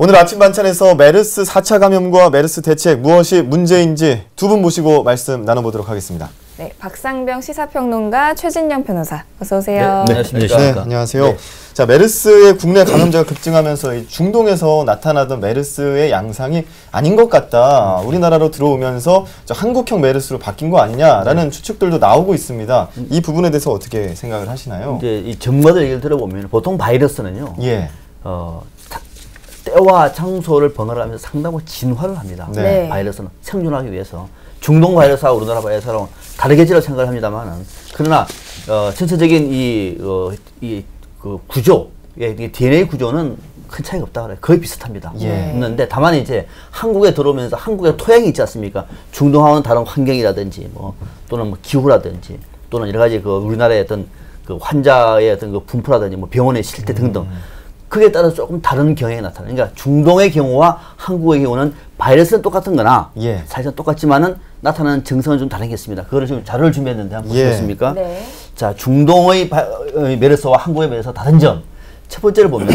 오늘 아침 반찬에서 메르스 4차 감염과 메르스 대책 무엇이 문제인지 두 분 모시고 말씀 나눠보도록 하겠습니다. 네, 박상병 시사평론가 최진영 변호사 어서 오세요. 네, 안녕하십니까. 네, 안녕하세요. 네. 자, 메르스의 국내 감염자가 급증하면서 이 중동에서 나타나던 메르스의 양상이 아닌 것 같다. 우리나라로 들어오면서 한국형 메르스로 바뀐 거 아니냐라는 추측들도 나오고 있습니다. 이 부분에 대해서 어떻게 생각을 하시나요? 이제 이 전문가들 얘기를 들어보면 보통 바이러스는요. 예. 때와 장소를 번갈아가면서 상당히 진화를 합니다. 네. 바이러스는 생존하기 위해서 중동 바이러스하고 우리나라 바이러스하고 다르겠지라고 생각을 합니다만은 그러나 전체적인 그 구조, 이 DNA 구조는 큰 차이가 없다 그래요. 거의 비슷합니다. 예. 있는데 다만 이제 한국에 들어오면서 한국의 토양이 있지 않습니까? 중동하고는 다른 환경이라든지 또는 기후라든지 또는 여러 가지 그 우리나라의 어떤 그 환자의 어떤 그 분포라든지 병원의 실태 등등. 그에 따라서 조금 다른 경향이 나타나요. 그러니까 중동의 경우와 한국의 경우는 바이러스는 똑같은 거나 예. 사실상 똑같지만은 나타나는 증상은 좀 다른 게 있습니다. 그거를 지금 자료를 준비했는데 한번 보시겠습니까? 네. 자, 중동의 메르스와 한국의 메르스 다른 점. 첫 번째를 보면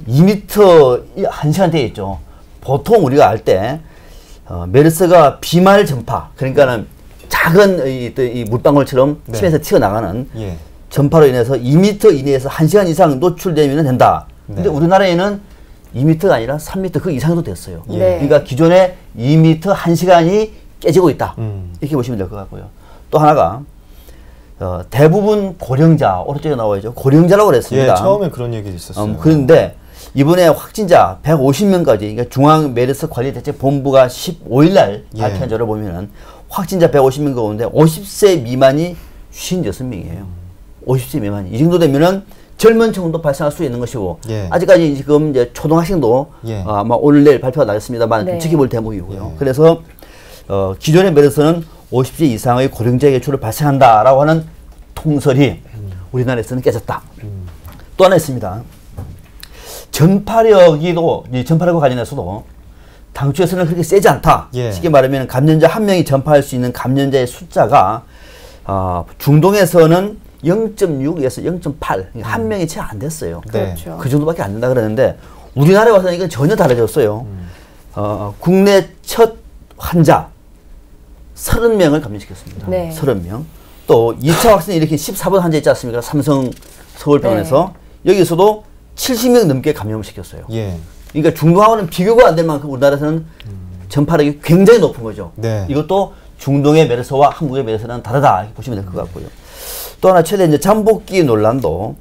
2m 1시간 되어 있죠. 보통 우리가 알 때 메르스가 비말 전파, 그러니까는 작은 이 물방울처럼 네. 침에서 튀어나가는 예. 전파로 인해서 2m 이내에서 1시간 이상 노출되면 된다. 네. 근데 우리나라에는 2m가 아니라 3m 그 이상도 됐어요. 예. 네. 그러니까 기존에 2m 1시간이 깨지고 있다. 이렇게 보시면 될 것 같고요. 또 하나가 대부분 고령자, 오른쪽에 나와야죠. 고령자라고 그랬습니다. 예, 처음에 그런 얘기 있었어요. 그런데 이번에 확진자 150명까지, 그러니까 중앙메르스관리대책본부가 15일 날 예. 발표한 자료를 보면은 확진자 150명 가운데 50세 미만이 56명이에요. 50세 미만이. 이 정도 되면은 젊은 층도 발생할 수 있는 것이고, 예. 아직까지 지금 이제 초등학생도 예. 아마 오늘 내일 발표가 나겠습니다만 네. 지켜볼 대목이고요. 예. 그래서 기존의 메르스는 50세 이상의 고령자에게 주로 발생한다라고 하는 통설이 우리나라에서는 깨졌다. 또 하나 있습니다. 전파력과 관련해서도 당초에서는 그렇게 세지 않다. 예. 쉽게 말하면 감염자 한 명이 전파할 수 있는 감염자의 숫자가 중동에서는 0.6에서 0.8, 그러니까 한 명이 채 안 됐어요. 네. 그렇죠. 그 정도밖에 안 된다 그러는데 우리나라에 와서는 이건 전혀 달라졌어요. 국내 첫 환자 30명을 감염시켰습니다. 네. 30명. 또 2차 확진을 일으킨 14번 환자 있지 않습니까? 삼성 서울병원에서 여기서도 70명 넘게 감염을 시켰어요. 예. 그러니까 중동하고는 비교가 안 될 만큼 우리나라에서는 전파력이 굉장히 높은 거죠. 네. 이것도 중동의 메르스와 한국의 메르스는 다르다 이렇게 보시면 될 것 같고요. 또 하나 최대 이제 잠복기 논란도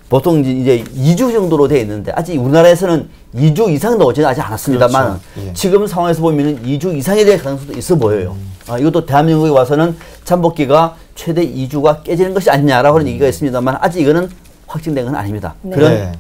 보통 이제 2주 정도로 되어 있는데 아직 우리나라에서는 2주 이상 나오지는 아직 않았습니다만 그렇죠. 예. 지금 상황에서 보면은 2주 이상이 될 가능성도 있어 보여요. 이것도 대한민국에 와서는 잠복기가 최대 2주가 깨지는 것이 아니냐라고 하는 얘기가 있습니다만 아직 이거는 확진된 건 아닙니다. 네. 그런 네.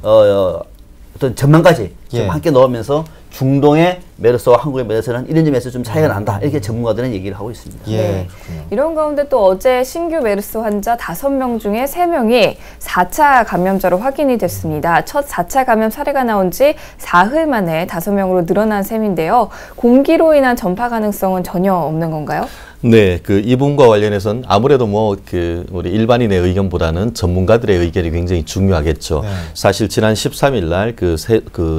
어떤 전망까지 좀 예. 함께 넣으면서 중동의 메르스와 한국의 메르스는 이런 점에서 좀 차이가 난다. 이렇게 전문가들은 얘기를 하고 있습니다. 예. 네. 그렇군요. 이런 가운데 또 어제 신규 메르스 환자 5명 중에 3명이 4차 감염자로 확인이 됐습니다. 첫 4차 감염 사례가 나온 지 사흘 만에 5명으로 늘어난 셈인데요. 공기로 인한 전파 가능성은 전혀 없는 건가요? 네, 이 부분과 관련해서는 아무래도 우리 일반인의 의견보다는 전문가들의 의견이 굉장히 중요하겠죠. 네. 사실 지난 13일 날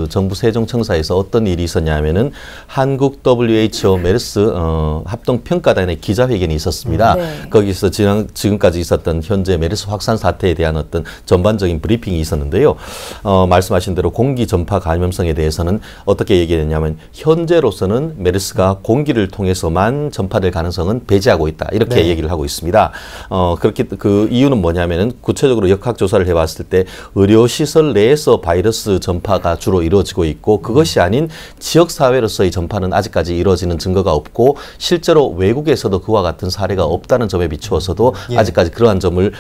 정부 세종청사에서 어떤 일이 있었냐면은 한국 WHO 메르스 합동평가단의 기자회견이 있었습니다. 네. 거기서 지금까지 있었던 현재 메르스 확산 사태에 대한 어떤 전반적인 브리핑이 있었는데요. 말씀하신 대로 공기 전파 감염성에 대해서는 어떻게 얘기했냐면 현재로서는 메르스가 공기를 통해서만 전파될 가능성은 배제하고 있다. 이렇게 네. 얘기를 하고 있습니다. 그렇게 그 이유는 뭐냐면은 구체적으로 역학 조사를 해봤을 때 의료시설 내에서 바이러스 전파가 주로 이루어지고 있고 그것이 아닌 지역사회로서의 전파는 아직까지 이루어지는 증거가 없고 실제로 외국에서도 그와 같은 사례가 없다는 점에 비추어서도 예. 아직까지 그러한 점을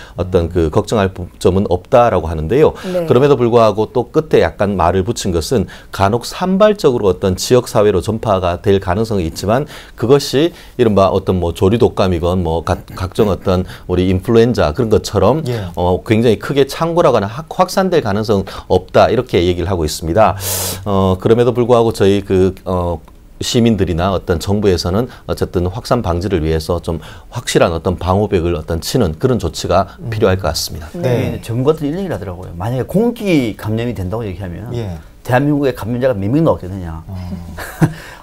걱정할 점은 없다라고 하는데요. 네. 그럼에도 불구하고 또 끝에 약간 말을 붙인 것은 간혹 산발적으로 어떤 지역사회로 전파가 될 가능성이 있지만 그것이 이른바 어떤 조류독감이건 각종 어떤 우리 인플루엔자 그런 것처럼 예. 굉장히 크게 창궐하거나 확산될 가능성은 없다 이렇게 얘기를 하고 있습니다. 그럼에도 불구하고 저희 시민들이나 어떤 정부에서는 어쨌든 확산 방지를 위해서 좀 확실한 어떤 방호벽을 치는 그런 조치가 필요할 것 같습니다. 네. 전문가들이 이런 얘기를 하더라고요. 만약에 공기 감염이 된다고 얘기하면 예. 대한민국에 감염자가 몇 명 나왔겠느냐.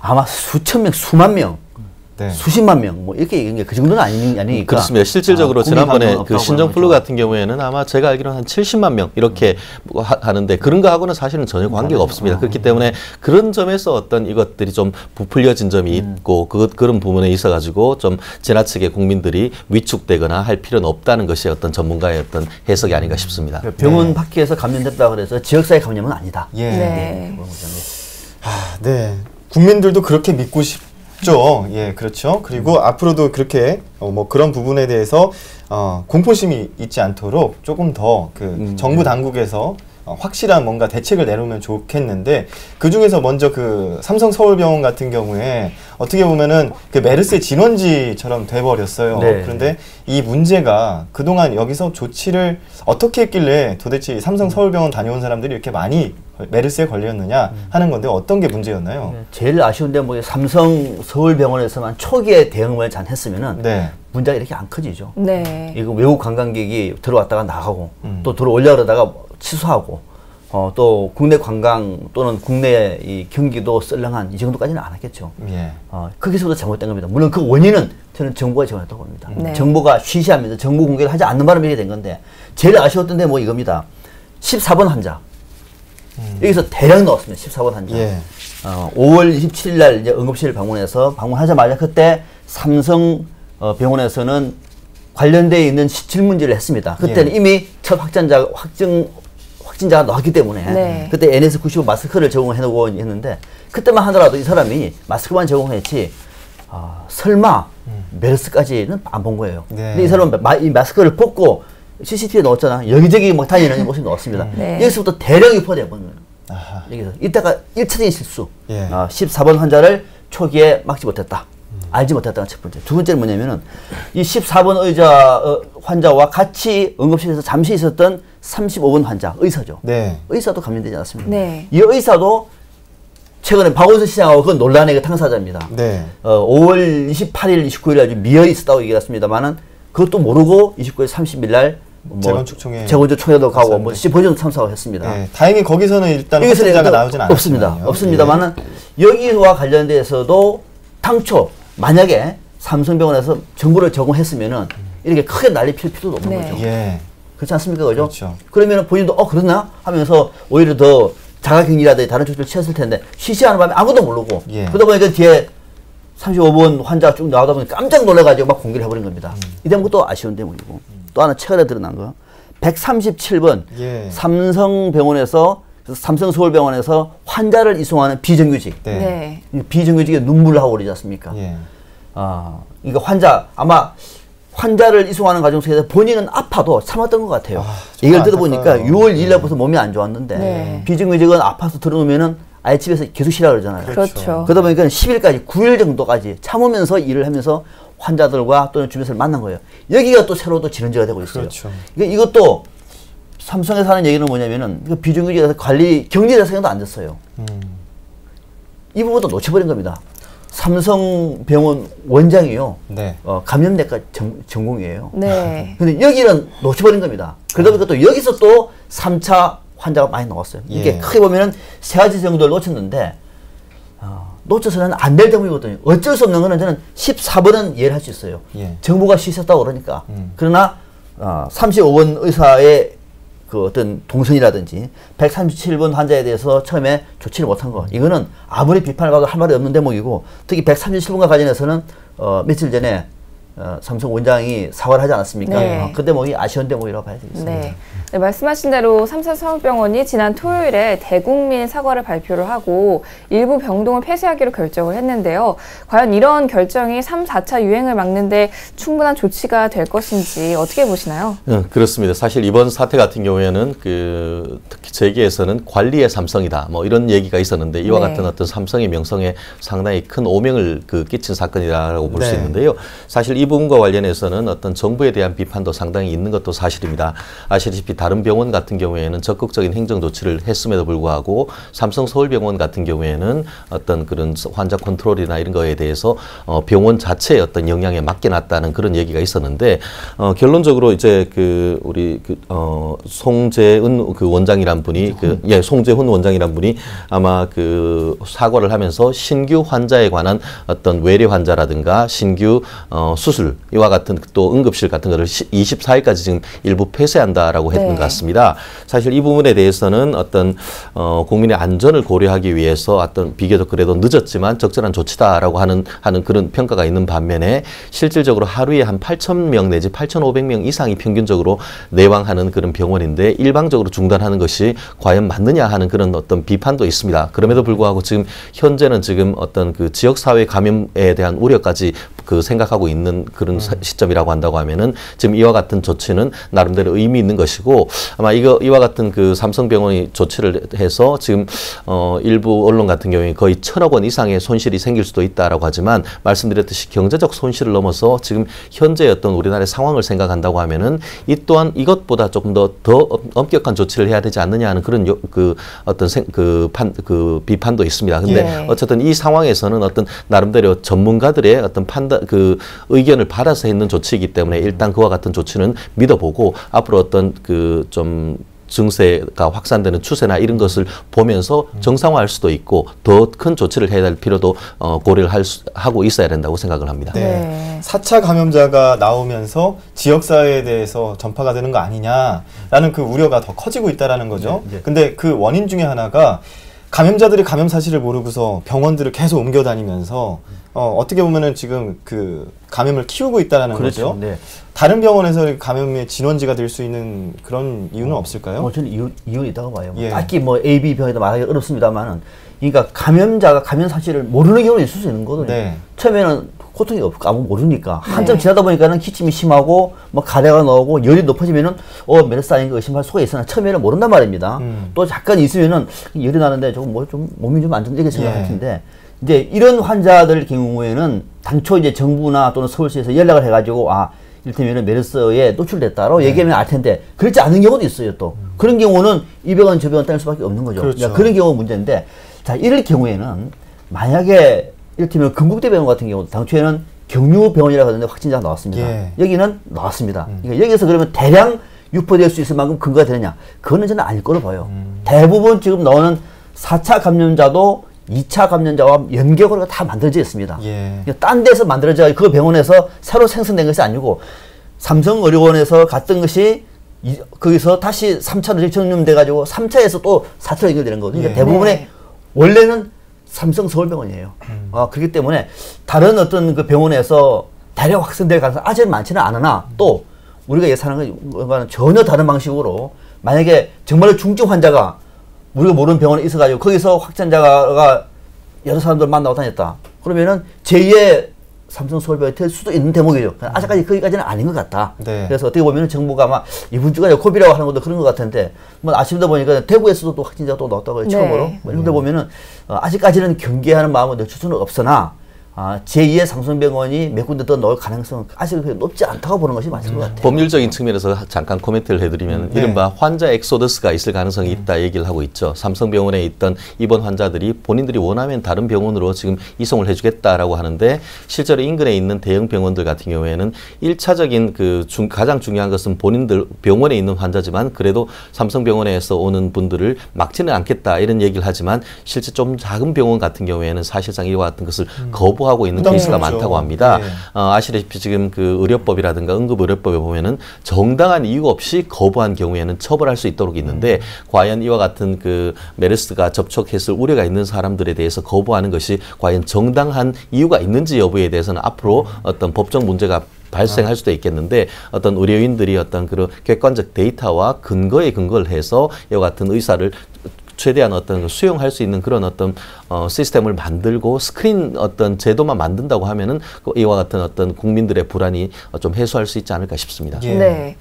아마 수천 명, 수만 명. 네. 수십만 명, 뭐 이렇게 그 정도는 아니니까. 그렇습니다. 실질적으로 지난번에 그 신종플루 같은 경우에는 아마 제가 알기로는 한 70만 명 이렇게 하는데 그런 거하고는 사실은 전혀 관계가 없습니다. 그렇기 때문에 그런 점에서 어떤 이것들이 좀 부풀려진 점이 있고 그런 부분에 있어가지고 좀 지나치게 국민들이 위축되거나 할 필요는 없다는 것이 어떤 전문가의 어떤 해석이 아닌가 싶습니다. 병원 밖에서 감염됐다 그래서 지역사회 감염은 아니다. 예. 네. 네. 국민들도 그렇게 믿고 싶죠. 예, 그렇죠. 그리고 앞으로도 그렇게 뭐 그런 부분에 대해서 공포심이 있지 않도록 조금 더 그 정부 당국에서 확실한 뭔가 대책을 내놓으면 좋겠는데 그 중에서 먼저 그 삼성 서울병원 같은 경우에 어떻게 보면은 그 메르스의 진원지처럼 돼버렸어요. 네. 그런데 이 문제가 그동안 여기서 조치를 어떻게 했길래 도대체 삼성 서울병원 다녀온 사람들이 이렇게 많이 메르스에 걸렸느냐 하는 건데 어떤 게 문제였나요? 제일 아쉬운 데 뭐 삼성 서울병원에서만 초기에 대응을 잘 했으면은 네. 문제가 이렇게 안 커지죠. 네. 이거 외국 관광객이 들어왔다가 나가고 또 들어오려 그러다가 취소하고 또 국내 관광 또는 국내 이 경기도 썰렁한 이 정도까지는 안 했겠죠. 예. 거기서부터 잘못된 겁니다. 물론 그 원인은 저는 정부가 잘못했다고 봅니다. 네. 정부가 쉬쉬하면서 정보 공개를 하지 않는 바람에 이렇게 된 건데 제일 아쉬웠던 데 뭐 이겁니다. 14번 환자. 여기서 대량 넣었습니다. 14번 환자. 예. 5월 27일 날 이제 응급실을 방문하자마자 그때 삼성 병원에서는 관련되어 있는 질문지를 했습니다. 그때는 예. 이미 첫 확진자가 나왔기 때문에 네. 그때 NS95 마스크를 적용해 놓고 했는데 그때만 하더라도 이 사람이 마스크만 적용했지 설마 메르스까지는 안 본 거예요. 네. 근데 이 사람은 이 마스크를 벗고 CCTV에 넣었잖아. 여기저기 막 다니는 모습이 넣었습니다. 네. 여기서부터 대량 유포돼 버는 거예요. 여기서 이따가 1차적인 실수. 예. 14번 환자를 초기에 막지 못했다. 알지 못했다는 첫 번째. 두 번째는 뭐냐면은 이 14번 환자와 같이 응급실에서 잠시 있었던 35번 환자, 의사죠. 네. 의사도 감염되지 않았습니다. 네. 이 의사도 최근에 박원순 시장하고 그 논란의 그 당사자입니다. 네. 5월 28일, 29일 날 미열이 있었다고 얘기했습니다만은 그것도 모르고 29일, 30일 날 재건축총회 재건축 총회도 가고 뭐 시보전 참석을 했습니다. 네. 다행히 거기서는 일단 여기서 확진자가 나오진 않았습니다. 없습니다만은 여기와 관련돼서도 당초 만약에 삼성병원에서 정보를 제공했으면은 이렇게 크게 난리 필 필요도 없는 네. 거죠. 예. 그렇지 않습니까? 그죠? 그렇죠. 그러면 본인도 그렇나? 하면서 오히려 더 자가격리라든지 다른 조치를 취했을 텐데 쉬쉬하는 밤에 아무도 모르고 예. 그러다 보니까 뒤에 35번 환자 쭉 나오다 보니 깜짝 놀라가지고 막 공개를 해버린 겁니다. 이 대목도 아쉬운 대목이고 또 하나 최근에 드러난 거 137번 예. 삼성병원에서 삼성서울병원에서 환자를 이송하는 비정규직 네. 네. 비정규직에 눈물을 하고 그러지 않습니까? 예. 이거 아마 환자를 이송하는 과정 속에서 본인은 아파도 참았던 것 같아요. 얘기를 들어보니까 안타까워요. 6월 2일 날부터 몸이 안 좋았는데 네. 비정규직은 아파서 들어오면은 아예 집에서 계속 쉬라 그러잖아요. 그렇죠. 그러다 보니까 10일까지 9일 정도까지 참으면서 일을 하면서 환자들과 또는 주변에서 만난 거예요. 여기가 또 새로 또 진원지가 되고 있어요. 그렇죠. 이것도 삼성에서 하는 얘기는 뭐냐면은 비정규직에서 격리될 생각도 안 됐어요. 이 부분도 놓쳐버린 겁니다. 삼성병원 원장이요. 네. 감염내과 전공이에요. 네. 근데 여기는 놓쳐버린 겁니다. 그러다 보니까 또 여기서 또 3차 환자가 많이 나왔어요. 이게 예. 크게 보면은 세 가지 정도를 놓쳤는데, 놓쳐서는 안 될 대목이거든요. 어쩔 수 없는 거는 저는 14번은 이해를 할 수 있어요. 예. 정부가 쉬셨다고 그러니까. 그러나, 35번 의사의 그 어떤 동선이라든지 137번 환자에 대해서 처음에 조치를 못한 거 이거는 아무리 비판을 받아도 할 말이 없는 대목이고 특히 137번과 관련해서는 며칠 전에 삼성 원장이 사과를 하지 않았습니까? 네. 그 대목이 아쉬운 대목이라고 봐야 되겠습니다. 네. 네, 말씀하신 대로 삼성서울병원이 지난 토요일에 대국민 사과를 발표를 하고 일부 병동을 폐쇄하기로 결정을 했는데요. 과연 이런 결정이 3, 4차 유행을 막는데 충분한 조치가 될 것인지 어떻게 보시나요? 그렇습니다. 사실 이번 사태 같은 경우에는 특히 재계에서는 관리의 삼성이다. 뭐 이런 얘기가 있었는데 이와 네. 같은 어떤 삼성의 명성에 상당히 큰 오명을 끼친 사건이라고 볼 수 네. 있는데요. 사실 이 부분과 관련해서는 어떤 정부에 대한 비판도 상당히 있는 것도 사실입니다. 아시다시피 다른 병원 같은 경우에는 적극적인 행정 조치를 했음에도 불구하고 삼성 서울병원 같은 경우에는 어떤 그런 환자 컨트롤이나 이런 거에 대해서 병원 자체의 어떤 영향에 맡겨놨다는 그런 얘기가 있었는데 결론적으로 이제 그 우리 송재은 그 원장이란 분이 송재훈 원장이란 분이 아마 그 사과를 하면서 신규 환자에 관한 어떤 외래 환자라든가 신규 수술 이와 같은 또 응급실 같은 거를 24일까지 지금 일부 폐쇄한다라고 했던 것 같습니다. 사실 이 부분에 대해서는 어떤 국민의 안전을 고려하기 위해서 어떤 비교적 그래도 늦었지만 적절한 조치다라고 하는 그런 평가가 있는 반면에 실질적으로 하루에 한 8,000명 내지 8,500명 이상이 평균적으로 내왕하는 그런 병원인데 일방적으로 중단하는 것이 과연 맞느냐 하는 그런 어떤 비판도 있습니다. 그럼에도 불구하고 지금 현재는 지금 어떤 그 지역사회 감염에 대한 우려까지 그 생각하고 있는 그런 시점이라고 한다고 하면은 지금 이와 같은 조치는 나름대로 의미 있는 것이고 아마 이와 같은 그 삼성병원이 조치를 해서 지금 일부 언론 같은 경우에 거의 1,000억 원 이상의 손실이 생길 수도 있다라고 하지만 말씀드렸듯이 경제적 손실을 넘어서 지금 현재 어떤 우리나라의 상황을 생각한다고 하면은 이 또한 이것보다 조금 더 엄격한 조치를 해야 되지 않느냐 하는 그런 비판도 있습니다. 근데 어쨌든 이 상황에서는 어떤 나름대로 전문가들의 어떤 판단 그 의견을 받아서 했는 조치이기 때문에 일단 그와 같은 조치는 믿어보고 앞으로 어떤 그 좀 증세가 확산되는 추세나 이런 것을 보면서 정상화할 수도 있고 더 큰 조치를 해야 할 필요도 고려를 하고 있어야 된다고 생각을 합니다. 네. 4차 감염자가 나오면서 지역사회에 대해서 전파가 되는 거 아니냐라는 그 우려가 더 커지고 있다는 거죠. 근데 그 원인 중에 하나가 감염자들이 감염 사실을 모르고서 병원들을 계속 옮겨 다니면서 어떻게 보면은 지금 그 감염을 키우고 있다는 거죠. 네. 다른 병원에서 감염의 진원지가 될 수 있는 그런 이유는 없을까요? 저는 이유는 있다고 봐요. 딱히 뭐 A, B 병에도 말하기 어렵습니다만은, 그러니까 감염자가 감염 사실을 모르는 경우는 있을 수 있는 거거든요. 처음에는 고통이 없고 아무 모르니까 한참 지나다 보니까는 기침이 심하고 뭐 가래가 나오고 열이 높아지면은 메르스 아닌가 의심할 수가 있으나 처음에는 모른단 말입니다. 또 잠깐 있으면은 열이 나는데 조금 몸이 좀 안 좋은 이렇게 생각할 텐데 이제 이런 환자들 경우에는 당초 이제 정부나 또는 서울시에서 연락을 해가지고 이를테면 메르스에 노출됐다라고 얘기하면 알 텐데 그렇지 않은 경우도 있어요. 또 그런 경우는 이 병원 저 병원 따를 수밖에 없는 거죠. 그렇죠. 그런 경우가 문제인데, 자, 이럴 경우에는 만약에 이를테면 건국대병원 같은 경우 당초에는 경유병원이라고 하는데 확진자가 나왔습니다. 여기는 나왔습니다. 그러니까 여기서 그러면 대량 유포될 수 있을 만큼 근거가 되느냐? 그거는 저는 아닐 거로 봐요. 대부분 지금 나오는 4차 감염자도 2차 감염자와 연계고리가 다 만들어져 있습니다. 그러니까 딴 데서 만들어져 그 병원에서 새로 생성된 것이 아니고 삼성의료원에서 갔던 것이 거기서 다시 3차로 전염돼가지고 3차에서 또 4차로 연결되는 거거든요. 그러니까 대부분의 원래는 삼성 서울병원이에요. 그렇기 때문에 다른 어떤 그 병원에서 대량 확산될 가능성이 아직 많지는 않으나 또 우리가 예상하는 것과는 전혀 다른 방식으로 만약에 정말로 중증 환자가 우리가 모르는 병원에 있어가지고 거기서 확진자가 여러 사람들 만나고 다녔다. 그러면은 제2의 삼성 서울병원이 될 수도 있는 대목이죠. 아직까지 거기까지는 아닌 것 같다. 그래서 어떻게 보면 정부가 아마 이번 주가 고비라고 하는 것도 그런 것 같은데, 뭐 아침부터 보니까 대구에서도 또 확진자가 또 나왔다고 해요. 처음으로. 이런 데 보면은 아직까지는 경계하는 마음을 늦출 수는 없으나 제2의 삼성병원이 몇 군데 더 넣을 가능성은 아직 높지 않다고 보는 것이 맞을 것 같아요. 법률적인 측면에서 잠깐 코멘트를 해드리면 이른바 환자 엑소더스가 있을 가능성이 있다 얘기를 하고 있죠. 삼성병원에 있던 입원 환자들이 본인들이 원하면 다른 병원으로 지금 이송을 해주겠다라고 하는데 실제로 인근에 있는 대형 병원들 같은 경우에는 1차적인 가장 중요한 것은 본인들 병원에 있는 환자지만 그래도 삼성병원에서 오는 분들을 막지는 않겠다 이런 얘기를 하지만 실제 좀 작은 병원 같은 경우에는 사실상 이와 같은 것을 거부하고 있는 케이스가 많다고 합니다. 아시다시피 지금 그 의료법이라든가 응급의료법에 보면은 정당한 이유 없이 거부한 경우에는 처벌할 수 있도록 있는데 과연 이와 같은 그 메르스가 접촉했을 우려가 있는 사람들에 대해서 거부하는 것이 과연 정당한 이유가 있는지 여부에 대해서는 앞으로 어떤 법적 문제가 발생할 수도 있겠는데 어떤 의료인들이 어떤 그런 객관적 데이터와 근거를 해서 이와 같은 의사를 최대한 어떤 수용할 수 있는 그런 어떤 시스템을 만들고 스크린 어떤 제도만 만든다고 하면은 이와 같은 어떤 국민들의 불안이 좀 해소할 수 있지 않을까 싶습니다. 네.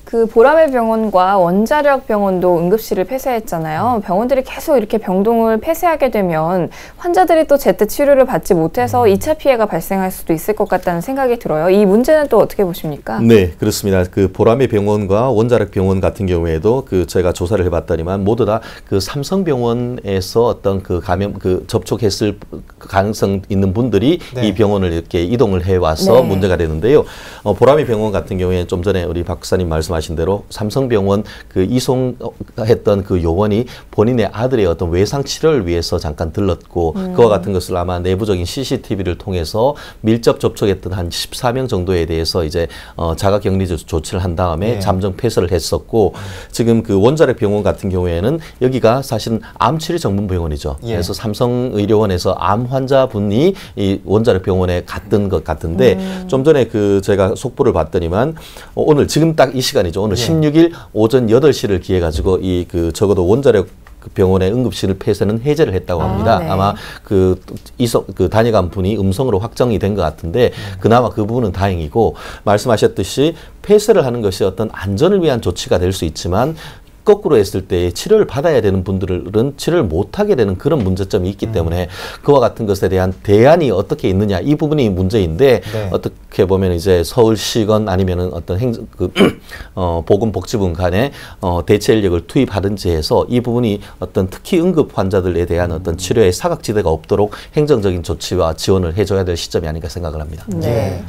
그 보라매 병원과 원자력 병원도 응급실을 폐쇄했잖아요. 병원들이 계속 이렇게 병동을 폐쇄하게 되면 환자들이 또 제때 치료를 받지 못해서 2차 피해가 발생할 수도 있을 것 같다는 생각이 들어요. 이 문제는 또 어떻게 보십니까? 네, 그렇습니다. 그 보라매 병원과 원자력 병원 같은 경우에도 그 제가 조사를 해봤더니만 모두 다 그 삼성병원에서 어떤 그 감염 그 접촉했을 가능성 있는 분들이 네. 이 병원을 이렇게 이동을 해와서 네. 문제가 되는데요. 보라매 병원 같은 경우에는 좀 전에 우리 박사님 말씀하신 대로 삼성병원 그 이송했던 그 요원이 본인의 아들의 어떤 외상 치료를 위해서 잠깐 들렀고 그와 같은 것을 아마 내부적인 CCTV를 통해서 밀접 접촉했던 한 14명 정도에 대해서 이제 자가격리 조치를 한 다음에 네. 잠정 폐쇄를 했었고 지금 그 원자력 병원 같은 경우에는 여기가 사실은 암치료 전문 병원이죠. 예. 그래서 삼성의료원에서 암 환자분이 이 원자력 병원에 갔던 것 같은데 좀 전에 그 제가 속보를 봤더니만 오늘 지금 딱 이 시간이죠. 오늘 예. 16일 오전 8시를 기해 가지고 이 그 적어도 원자력 그 병원의 응급실 폐쇄는 해제를 했다고 합니다. 네. 아마 그 다녀간 분이 음성으로 확정이 된 것 같은데 그나마 그 부분은 다행이고 말씀하셨듯이 폐쇄를 하는 것이 어떤 안전을 위한 조치가 될 수 있지만 거꾸로 했을 때 치료를 받아야 되는 분들은 치료를 못하게 되는 그런 문제점이 있기 때문에 그와 같은 것에 대한 대안이 어떻게 있느냐 이 부분이 문제인데 네. 어떻게 보면 이제 서울시건 아니면은 어떤 보건복지부 간에 대체 인력을 투입하든지 해서 이 부분이 어떤 특히 응급 환자들에 대한 어떤 치료의 사각지대가 없도록 행정적인 조치와 지원을 해줘야 될 시점이 아닌가 생각을 합니다. 네.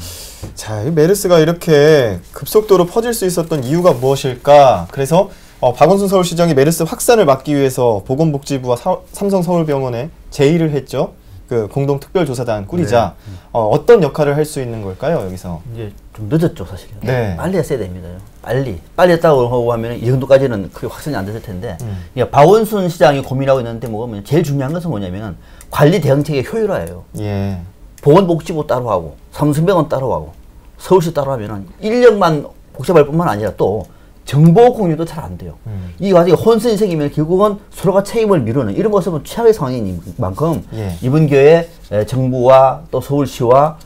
자, 이 메르스가 이렇게 급속도로 퍼질 수 있었던 이유가 무엇일까? 그래서 박원순 서울시장이 메르스 확산을 막기 위해서 보건복지부와 삼성서울병원에 제의를 했죠. 그 공동특별조사단 꾸리자. 어떤 역할을 할 수 있는 걸까요, 여기서? 이제 좀 늦었죠, 사실은. 네. 빨리 했어야 됩니다. 빨리 했다고 하고 하면 이 정도까지는 크게 확산이 안 됐을 텐데. 그러니까 박원순 시장이 고민하고 있는데 제일 중요한 것은 뭐냐면 관리 대응책의 효율화예요. 예. 보건복지부 따로 하고 삼성병원 따로 하고 서울시 따로 하면은 인력만 복잡할 뿐만 아니라 또 정보 공유도 잘 안 돼요. 이 과정이 혼선이 생기면 결국은 서로가 책임을 미루는 이런 모습은 최악의 상황인 만큼 예. 이번 기회에 정부와 또 서울시와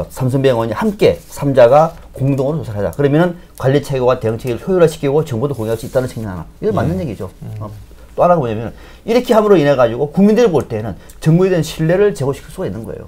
삼성병원이 함께 3자가 공동으로 조사를 하자. 그러면은 관리 체계와 대응 체계를 효율화시키고 정보도 공유할 수 있다는 측면 하나. 이건 맞는 얘기죠. 또 하나가 뭐냐면 이렇게 함으로 인해 가지고 국민들이 볼 때는 정부에 대한 신뢰를 제고시킬 수가 있는 거예요.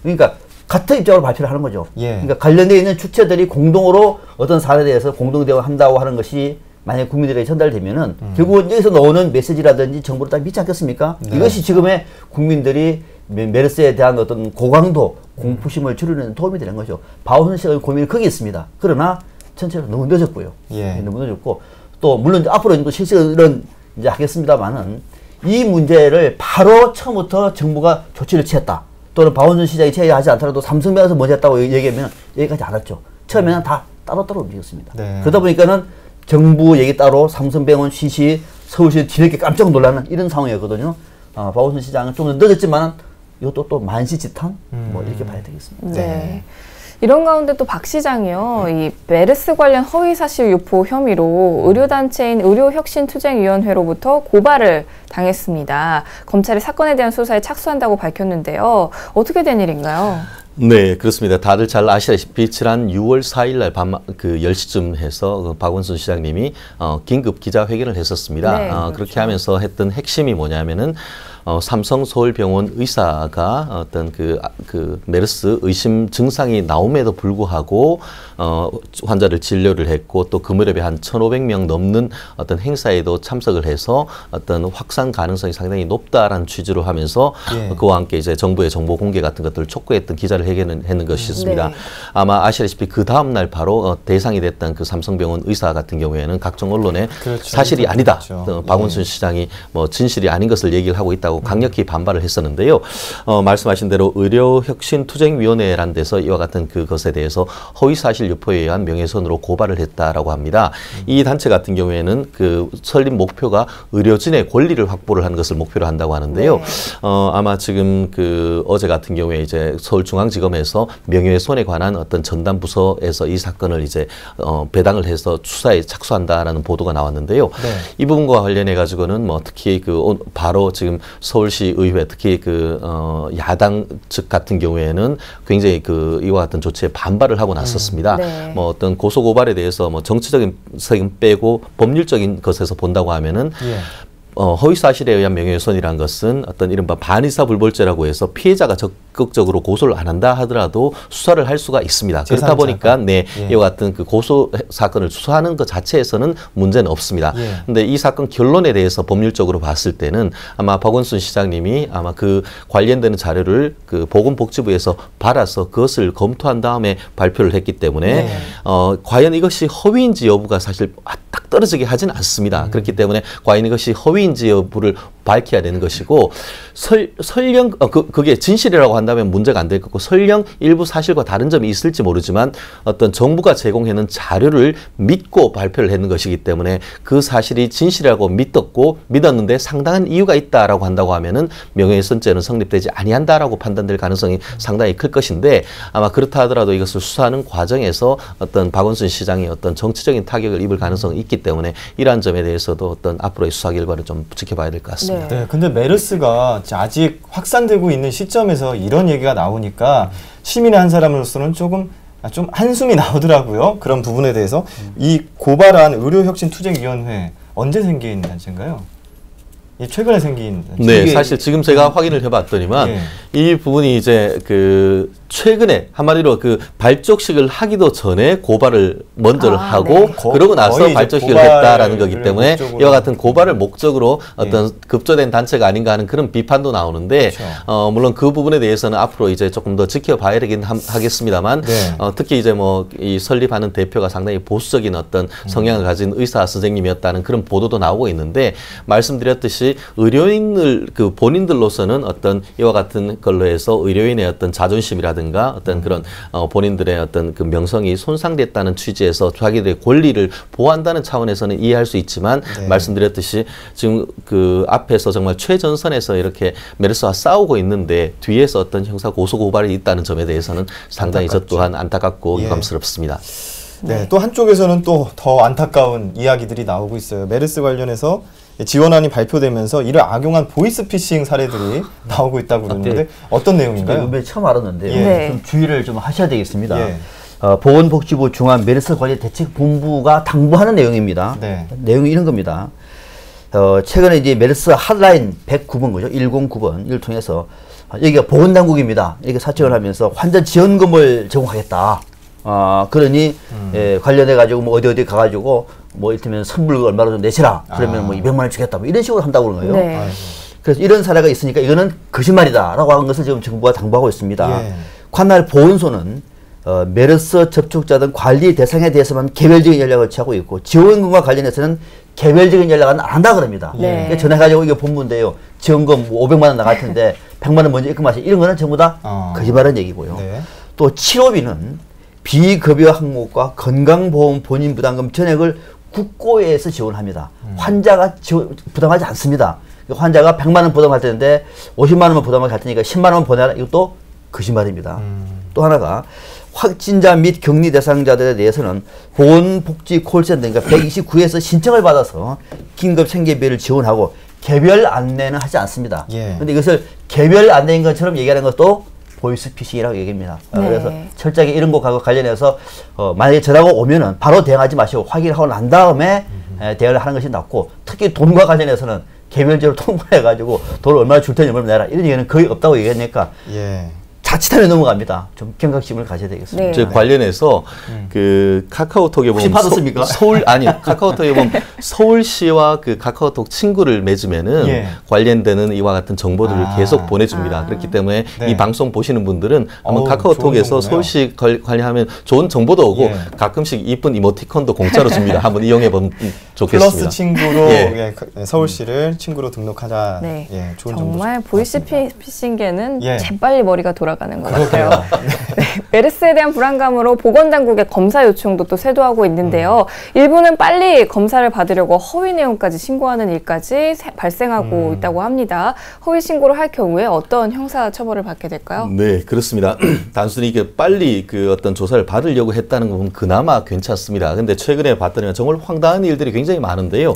그러니까 같은 입장으로 발표를 하는 거죠. 예. 그러니까 관련되어 있는 주체들이 공동으로 어떤 사안에 대해서 공동 대응을 한다고 하는 것이 만약에 국민들에게 전달되면은 결국은 여기서 나오는 메시지라든지 정보를 다 믿지 않겠습니까? 네. 이것이 지금의 국민들이 메르스에 대한 어떤 고강도 공포심을 줄이는 도움이 되는 거죠. 박원순 씨가 고민이 크게 있습니다. 그러나 전체적으로 너무 늦었고요. 예. 너무 늦었고 또 물론 앞으로 또 실시를 이제 하겠습니다만은 이 문제를 바로 처음부터 정부가 조치를 취했다. 또는 박원순 시장이 제의하지 않더라도 삼성병원에서 먼저 했다고 얘기하면 여기까지 안 왔죠. 처음에는 다 따로따로 움직였습니다. 네. 그러다 보니까는 정부 얘기 따로 삼성병원 시시 서울시 뒤늦게 깜짝 놀라는 이런 상황이었거든요. 박원순 시장은 좀 늦었지만 이것도 또 만시지탄 뭐 이렇게 봐야 되겠습니다. 네. 이런 가운데 또 박 시장이요, 이 메르스 관련 허위사실 유포 혐의로 의료단체인 의료혁신투쟁위원회로부터 고발을 당했습니다. 검찰이 사건에 대한 수사에 착수한다고 밝혔는데요. 어떻게 된 일인가요? 네, 그렇습니다. 다들 잘 아시다시피 지난 6월 4일 날 밤 그 10시쯤 해서 박원순 시장님이 긴급 기자회견을 했었습니다. 네, 그렇죠. 그렇게 하면서 했던 핵심이 뭐냐면은 삼성서울병원 의사가 어떤 그 메르스 의심 증상이 나옴에도 불구하고 환자를 진료를 했고 또 그 무렵에 한 1,500명 넘는 어떤 행사에도 참석을 해서 어떤 확산 가능성이 상당히 높다라는 취지로 하면서 예. 그와 함께 이제 정부의 정보 공개 같은 것들을 촉구했던 기자를 했는 것이었습니다. 네. 아마 아시다시피 그 다음 날 바로 대상이 됐던 그 삼성병원 의사 같은 경우에는 각종 언론에 그렇죠. 사실이 아니다. 그렇죠. 박원순 예. 시장이 뭐 진실이 아닌 것을 얘기를 하고 있다고 강력히 반발을 했었는데요. 말씀하신 대로 의료혁신투쟁위원회라는 데서 이와 같은 그것에 대해서 허위사실 유포에 의한 명예훼손으로 고발을 했다라고 합니다. 이 단체 같은 경우에는 그 설립 목표가 의료진의 권리를 확보를 하는 것을 목표로 한다고 하는데요. 네. 아마 지금 그 어제 같은 경우에 이제 서울중앙지검에서 명예훼손에 관한 어떤 전담 부서에서 이 사건을 이제 배당을 해서 수사에 착수한다라는 보도가 나왔는데요. 네. 이 부분과 관련해 가지고는 뭐 특히 바로 지금 서울시 의회 특히 야당 측 같은 경우에는 굉장히 이와 같은 조치에 반발을 하고 났었습니다. 네. 뭐 어떤 고소 고발에 대해서 뭐 정치적인 색은 빼고 법률적인 것에서 본다고 하면은 허위 사실에 의한 명예훼손이란 것은 어떤 이른바 반의사불벌죄라고 해서 피해자가 적극적으로 고소를 안 한다 하더라도 수사를 할 수가 있습니다. 그렇다 보니까 이와 같은 고소 사건을 수사하는 것 자체에서는 문제는 없습니다. 그런데 이 사건 결론에 대해서 법률적으로 봤을 때는 아마 박원순 시장님이 아마 그 관련되는 자료를 보건복지부에서 받아서 그것을 검토한 다음에 발표를 했기 때문에 과연 이것이 허위인지 여부가 사실 딱 떨어지게 하진 않습니다. 그렇기 때문에 과연 이것이 허위인지 여부를 밝혀야 되는 것이고 설령 그게 진실이라고 한다면 문제가 안 될 거고 설령 일부 사실과 다른 점이 있을지 모르지만 어떤 정부가 제공해놓은 자료를 믿고 발표를 했는 것이기 때문에 그 사실이 진실이라고 믿었는데 상당한 이유가 있다라고 한다고 하면은 명예훼손죄는 성립되지 아니한다라고 판단될 가능성이 상당히 클 것인데 아마 그렇다 하더라도 이것을 수사하는 과정에서 어떤 박원순 시장이 어떤 정치적인 타격을 입을 가능성이 있기 때문에 이러한 점에 대해서도 어떤 앞으로의 수사 결과를 좀 지켜봐야 될 것 같습니다. 네, 근데 메르스가 아직 확산되고 있는 시점에서 이런 얘기가 나오니까 시민의 한 사람으로서는 좀 한숨이 나오더라고요. 그런 부분에 대해서 이 고발한 의료혁신투쟁위원회 언제 생긴 단체인가요? 최근에 생긴 단체. 네, 사실 지금 제가 확인을 해봤더니만 이 부분이 이제 최근에 한마디로 발족식을 하기도 전에 고발을 먼저 하고 그러고 나서 발족식을 했다라는 거기 때문에 이와 같은 고발을 목적으로 어떤 급조된 단체가 아닌가 하는 그런 비판도 나오는데 물론 그 부분에 대해서는 앞으로 이제 조금 더 지켜봐야 되긴 하겠습니다만 특히 이제 이 설립하는 대표가 상당히 보수적인 어떤 성향을 가진 의사 선생님이었다는 그런 보도도 나오고 있는데 말씀드렸듯이 의료인을 본인들로서는 어떤 이와 같은 걸로 해서 의료인의 어떤 자존심이라든가 어떤 그런 본인들의 어떤 명성이 손상됐다는 취지에서 자기들의 권리를 보호한다는 차원에서는 이해할 수 있지만 말씀드렸듯이 지금 앞에서 정말 최전선에서 이렇게 메르스와 싸우고 있는데 뒤에서 어떤 형사 고소 고발이 있다는 점에 대해서는 상당히 저 또한 안타깝고 유감스럽습니다. 네, 또 한쪽에서는 또 더 안타까운 이야기들이 나오고 있어요. 메르스 관련해서 지원안이 발표되면서 이를 악용한 보이스피싱 사례들이 나오고 있다고 그러는데 어떤 내용인가요? 이번에 처음 알았는데요. 좀 주의를 좀 하셔야 되겠습니다. 보건복지부 중앙 메르스 관리 대책본부가 당부하는 내용입니다. 내용이 이런 겁니다. 최근에 이제 메르스 핫라인 109번 거죠. 109번을 통해서 여기가 보건당국입니다. 이렇게 사칭을 하면서 환자 지원금을 제공하겠다. 그러니 관련해 가지고 어디 가가지고 이를테면 선물 얼마로 좀 내시라. 그러면 200만 원 주겠다. 이런 식으로 한다고 그러는 거예요. 그래서 이런 사례가 있으니까 이거는 거짓말이다라고 하는 것을 지금 정부가 당부하고 있습니다. 관할 보건소는 메르스 접촉자 등 관리 대상에 대해서만 개별적인 연락을 취하고 있고 지원금과 관련해서는 개별적인 연락은 안 한다 그럽니다. 전화해가지고 이게 본부인데요. 지원금 500만 원 나갈 텐데 100만 원 먼저 입금하시. 이런 거는 전부 다 거짓말한 얘기고요. 또 치료비는 비급여 항목과 건강보험 본인 부담금 전액을 국고에서 지원합니다. 환자가 부담하지 않습니다. 환자가 100만 원 부담할 텐데 50만 원만 부담할 테니까 10만 원 보내라. 이것도 거짓말입니다. 또 하나가 확진자 및 격리 대상자들에 대해서는 보건복지 콜센터 그러니까 129에서 신청을 받아서 긴급 생계비를 지원하고 개별 안내는 하지 않습니다. 그런데 이것을 개별 안내인 것처럼 얘기하는 것도 보이스피싱이라고 얘기합니다. 그래서 철저하게 이런 것과 관련해서 만약에 전화가 오면은 바로 대응하지 마시고 확인하고 난 다음에 대응을 하는 것이 낫고 특히 돈과 관련해서는 개별적으로 통보해가지고 돈을 얼마나 줄 테니 얼마나 내라 이런 얘기는 거의 없다고 얘기하니까 자칫하면 넘어갑니다. 좀 경각심을 가져야 되겠습니다. 제 관련해서 카카오톡에 보면 받았습니까? 카카오톡에 보면 서울시와 카카오톡 친구를 맺으면은 관련되는 이와 같은 정보들을 계속 보내줍니다. 그렇기 때문에 이 방송 보시는 분들은 한번 카카오톡에서 서울시 관련하면 좋은 정보도 오고 가끔씩 이쁜 이모티콘도 공짜로 줍니다. 한번 이용해 보면 좋겠습니다. 플러스 친구로 서울시를 친구로 등록하자. 좋은 정보. 정말 보이스피싱계는 재빨리 머리가 돌아가요. 돌아가는 것 같아요. 네, 메르스에 대한 불안감으로 보건당국의 검사 요청도 또 쇄도하고 있는데요. 일부는 빨리 검사를 받으려고 허위 내용까지 신고하는 일까지 발생하고 있다고 합니다. 허위 신고를 할 경우에 어떤 형사 처벌을 받게 될까요? 네, 그렇습니다. 단순히 이게 빨리 그 어떤 조사를 받으려고 했다는 건 그나마 괜찮습니다. 근데 최근에 봤더니 정말 황당한 일들이 굉장히 많은데요.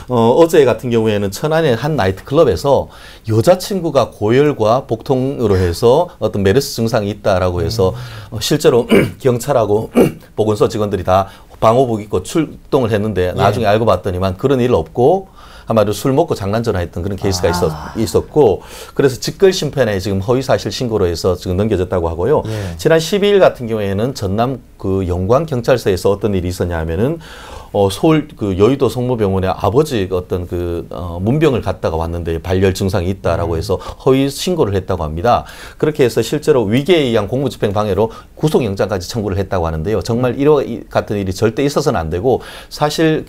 어제 같은 경우에는 천안의 한 나이트클럽에서 여자친구가 고열과 복통으로 해서 어떤 메르스 증상이 있다라고 해서 실제로 경찰하고 보건소 직원들이 다 방호복 입고 출동을 했는데 나중에 알고 봤더니만 그런 일 없고 한마디로 술 먹고 장난전화했던 그런 케이스가 있었고 그래서 직결심판에 지금 허위사실 신고로 해서 지금 넘겨졌다고 하고요. 지난 12일 같은 경우에는 전남 그 영광경찰서에서 어떤 일이 있었냐 하면은 서울 그 여의도 성모병원에 아버지 어떤 그 문병을 갖다가 왔는데 발열 증상이 있다라고 해서 허위 신고를 했다고 합니다. 그렇게 해서 실제로 위계에 의한 공무집행 방해로 구속영장까지 청구를 했다고 하는데요. 정말 이런 같은 일이 절대 있어서는 안 되고 사실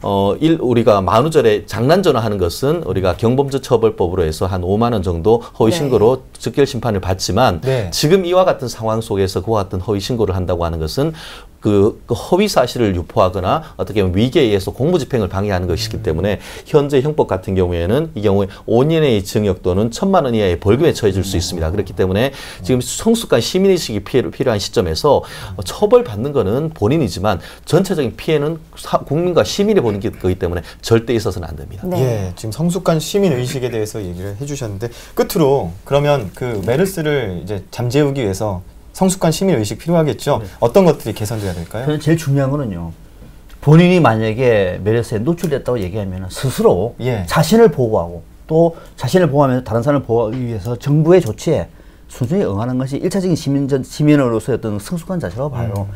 우리가 만우절에 장난전화하는 것은 우리가 경범죄처벌법으로 해서 한 5만 원 정도 허위 신고로 즉결 심판을 받지만 지금 이와 같은 상황 속에서 그와 같은 허위 신고를 한다고 하는 것은 그 허위 사실을 유포하거나 어떻게 보면 위계에 의해서 공무집행을 방해하는 것이기 때문에 현재 형법 같은 경우에는 이 경우에 5년의 징역 또는 1,000만 원 이하의 벌금에 처해질 수 있습니다. 그렇기 때문에 지금 성숙한 시민의식이 필요한 시점에서 처벌받는 것은 본인이지만 전체적인 피해는 국민과 시민이 보는 거기 때문에 절대 있어서는 안 됩니다. 예, 지금 성숙한 시민의식에 대해서 얘기를 해주셨는데 끝으로 그러면 그 메르스를 이제 잠재우기 위해서 성숙한 시민의식 필요하겠죠. 어떤 것들이 개선돼야 될까요? 저는 제일 중요한 거는요. 본인이 만약에 메르스에 노출됐다고 얘기하면 스스로 자신을 보호하고 또 자신을 보호하면서 다른 사람을 보호하기 위해서 정부의 조치에 순순히 응하는 것이 1차적인 시민으로서의 어떤 성숙한 자세라고 봐요.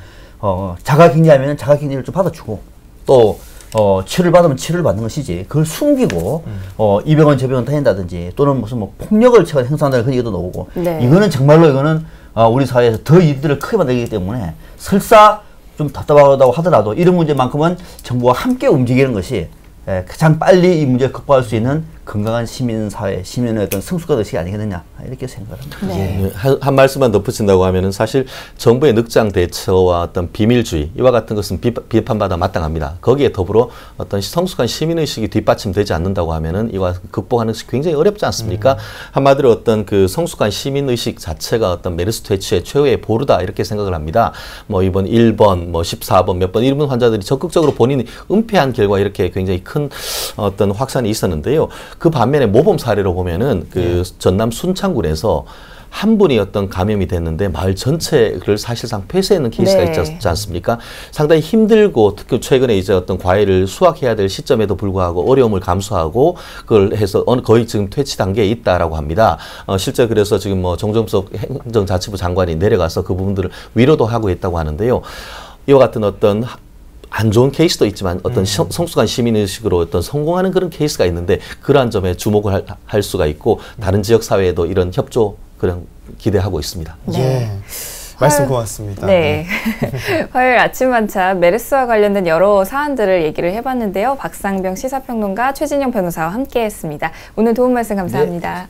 자가격리하면 자가격리를 좀 받아주고 또 치료를 받으면 치료를 받는 것이지 그걸 숨기고 이 병원 저 병원 다닌다든지 또는 무슨 뭐 폭력을 행사한다는 그런 얘기도 나오고 이거는 정말로 우리 사회에서 더 이들을 크게 만들기 때문에 설사 좀 답답하다고 하더라도 이런 문제만큼은 정부와 함께 움직이는 것이 가장 빨리 이 문제를 극복할 수 있는 건강한 시민사회, 시민의 어떤 성숙한 의식이 아니겠느냐 이렇게 생각합니다. 한 말씀만 덧붙인다고 하면은 사실 정부의 늑장 대처와 어떤 비밀주의 이와 같은 것은 비판받아 마땅합니다. 거기에 더불어 어떤 성숙한 시민의식이 뒷받침되지 않는다고 하면은 이와 극복하는 것이 굉장히 어렵지 않습니까? 한마디로 어떤 그 성숙한 시민의식 자체가 어떤 메르스 퇴치의 최후의 보루다 이렇게 생각을 합니다. 뭐 이번 1번, 뭐 14번 몇 번 이런 환자들이 적극적으로 본인이 은폐한 결과 이렇게 굉장히 큰 어떤 확산이 있었는데요. 그 반면에 모범 사례로 보면은 그 전남 순창군에서 한 분이 어떤 감염이 됐는데 마을 전체를 사실상 폐쇄하는 케이스가 있지 않습니까? 상당히 힘들고 특히 최근에 이제 어떤 과외를 수학해야 될 시점에도 불구하고 어려움을 감수하고 그걸 해서 거의 지금 퇴치 단계에 있다라고 합니다. 실제 그래서 지금 뭐 정정석 행정자치부 장관이 내려가서 그 부분들을 위로도 하고 있다고 하는데요. 이와 같은 어떤 안 좋은 케이스도 있지만 어떤 성숙한 시민의식으로 어떤 성공하는 그런 케이스가 있는데 그러한 점에 주목을 할 수가 있고 다른 지역 사회에도 이런 협조 그런 기대하고 있습니다. 말씀 고맙습니다. 화요일 아침 만찬 메르스와 관련된 여러 사안들을 얘기를 해봤는데요. 박상병 시사평론가 최진영 변호사와 함께했습니다. 오늘 도움 말씀 감사합니다.